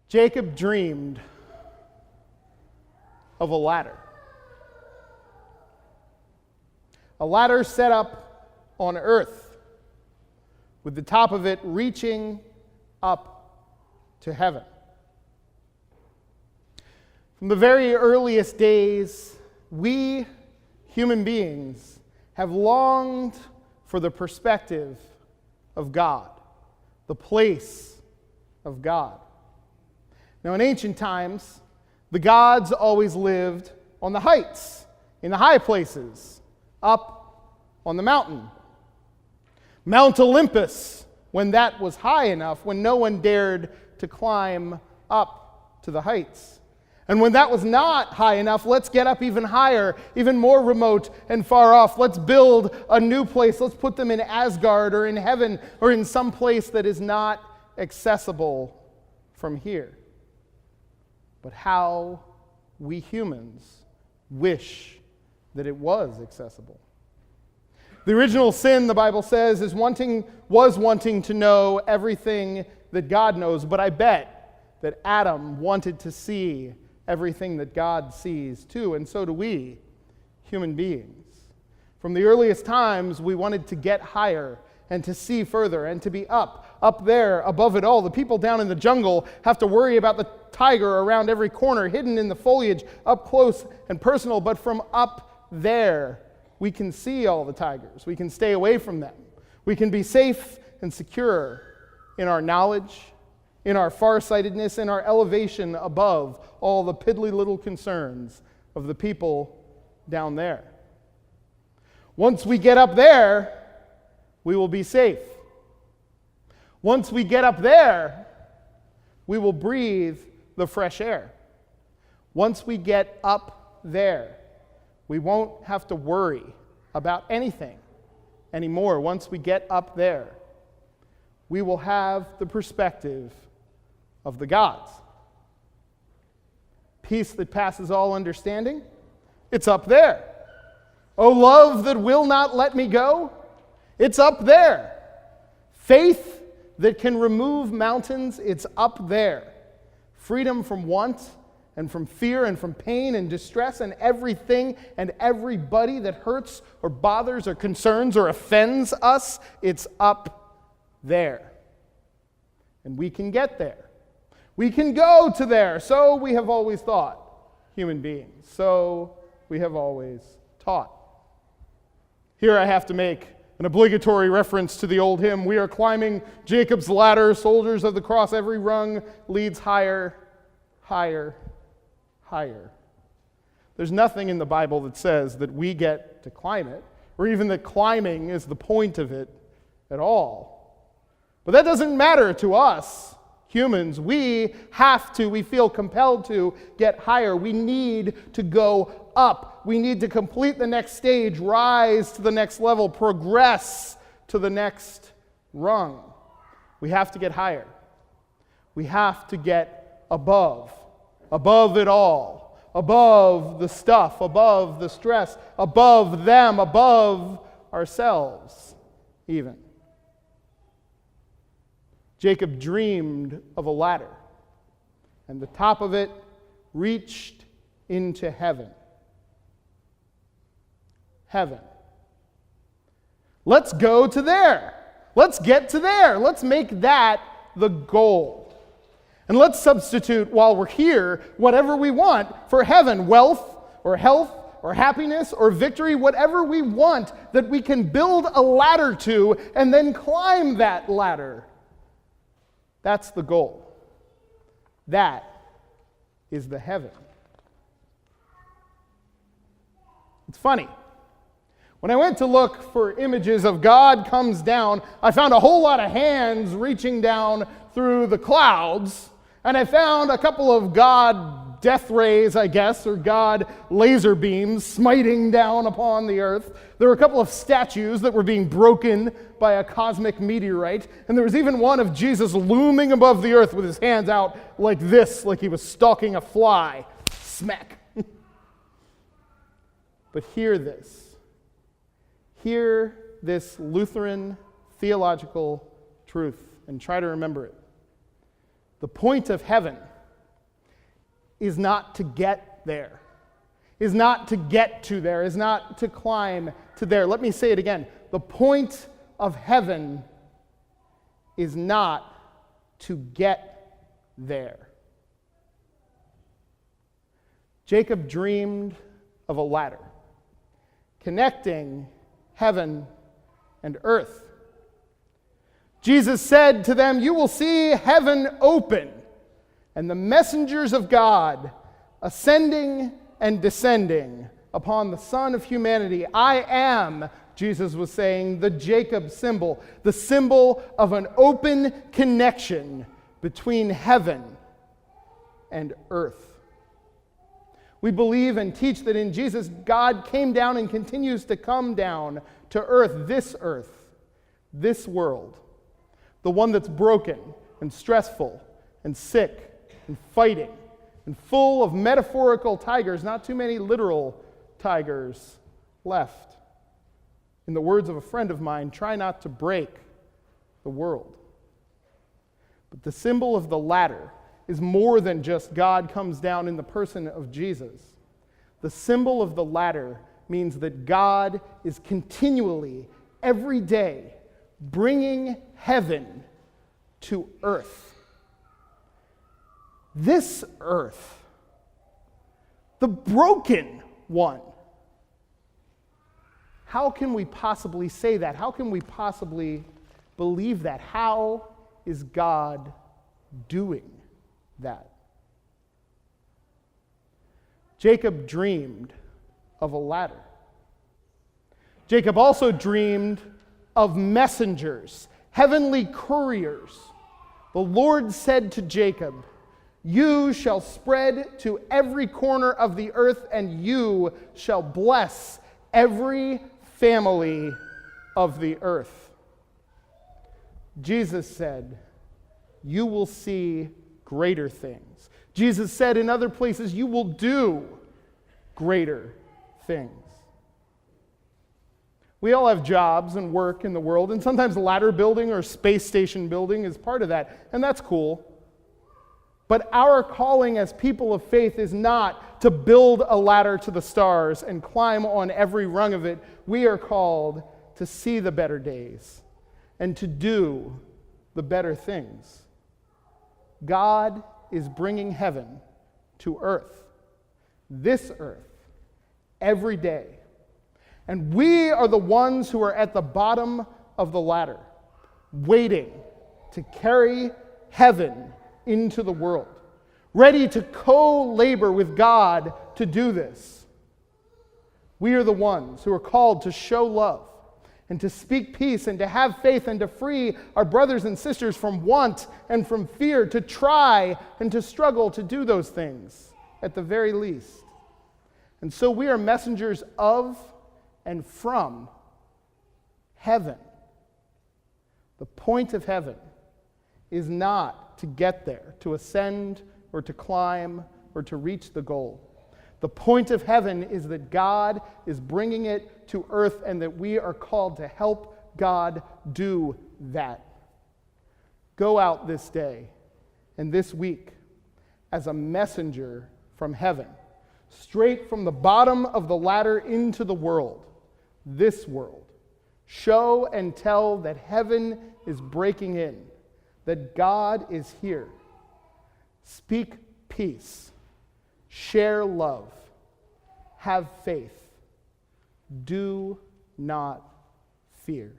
Jacob dreamed of a ladder. A ladder set up on earth, with the top of it reaching up to heaven. From the very earliest days, we human beings have longed for the perspective of God, the place of God. Now, in ancient times, the gods always lived on the heights, in the high places, up on the mountain. Mount Olympus, when that was high enough, when no one dared to climb up to the heights. And when that was not high enough, let's get up even higher, even more remote and far off. Let's build a new place. Let's put them in Asgard or in heaven or in some place that is not accessible from here. But how we humans wish that it was accessible. The original sin, the Bible says, was wanting to know everything that God knows, but I bet that Adam wanted to see everything that God sees too, and so do we, human beings. From the earliest times, we wanted to get higher and to see further and to be up there, above it all. The people down in the jungle have to worry about the tiger around every corner, hidden in the foliage, up close and personal, but from up there, we can see all the tigers. We can stay away from them. We can be safe and secure in our knowledge, in our farsightedness, in our elevation above all the piddly little concerns of the people down there. Once we get up there, we will be safe. Once we get up there, we will breathe the fresh air. Once we get up there, we won't have to worry about anything anymore. Once we get up there, we will have the perspective of the gods. Peace that passes all understanding, it's up there. Oh, love that will not let me go, it's up there. Faith that can remove mountains, it's up there. Freedom from want and from fear and from pain and distress and everything and everybody that hurts or bothers or concerns or offends us, it's up there. And we can get there. We can go to there. So we have always thought, human beings. So we have always taught. Here I have to make an obligatory reference to the old hymn, "We are climbing Jacob's ladder, soldiers of the cross, every rung leads higher, higher, higher." There's nothing in the Bible that says that we get to climb it, or even that climbing is the point of it at all. But that doesn't matter to us, humans. We feel compelled to get higher. We need to go up. We need to complete the next stage, rise to the next level, progress to the next rung. We have to get higher. We have to get above it all, above the stuff, above the stress, above them, above ourselves even. Jacob dreamed of a ladder, and the top of it reached into heaven. Heaven. Let's go to there. Let's get to there. Let's make that the goal. And let's substitute, while we're here, whatever we want for heaven: wealth or health or happiness or victory, whatever we want that we can build a ladder to and then climb that ladder. That's the goal. That is the heaven. It's funny. When I went to look for images of God comes down, I found a whole lot of hands reaching down through the clouds, and I found a couple of God death rays, I guess, or God laser beams smiting down upon the earth. There were a couple of statues that were being broken by a cosmic meteorite, and there was even one of Jesus looming above the earth with his hands out like this, like he was stalking a fly. Smack. But hear this. Hear this Lutheran theological truth and try to remember it. The point of heaven, is not to get there, is not to get to there, is not to climb to there. Let me say it again. The point of heaven is not to get there. Jacob dreamed of a ladder connecting heaven and earth. Jesus said to them, "You will see heaven open and the messengers of God ascending and descending upon the Son of humanity. I am," Jesus was saying, "the Jacob symbol, the symbol of an open connection between heaven and earth." We believe and teach that in Jesus, God came down and continues to come down to earth, this world, the one that's broken and stressful and sick and fighting and full of metaphorical tigers, not too many literal tigers left. In the words of a friend of mine, try not to break the world. But the symbol of the ladder is more than just God comes down in the person of Jesus. The symbol of the ladder means that God is continually, every day, bringing heaven to earth. This earth, the broken one. How can we possibly say that? How can we possibly believe that? How is God doing that? Jacob dreamed of a ladder. Jacob also dreamed of messengers, heavenly couriers. The Lord said to Jacob, "You shall spread to every corner of the earth, and you shall bless every family of the earth." Jesus said, "You will see greater things." Jesus said in other places, "You will do greater things." We all have jobs and work in the world, and sometimes ladder building or space station building is part of that, and that's cool. But our calling as people of faith is not to build a ladder to the stars and climb on every rung of it. We are called to see the better days and to do the better things. God is bringing heaven to earth, this earth, every day. And we are the ones who are at the bottom of the ladder, waiting to carry heaven into the world, ready to co-labor with God to do this. We are the ones who are called to show love and to speak peace and to have faith and to free our brothers and sisters from want and from fear, to try and to struggle to do those things at the very least. And so we are messengers of and from heaven. The point of heaven is not to get there, to ascend or to climb or to reach the goal. The point of heaven is that God is bringing it to earth and that we are called to help God do that. Go out this day and this week as a messenger from heaven, straight from the bottom of the ladder into the world, this world. Show and tell that heaven is breaking in, that God is here. Speak peace. Share love. Have faith. Do not fear.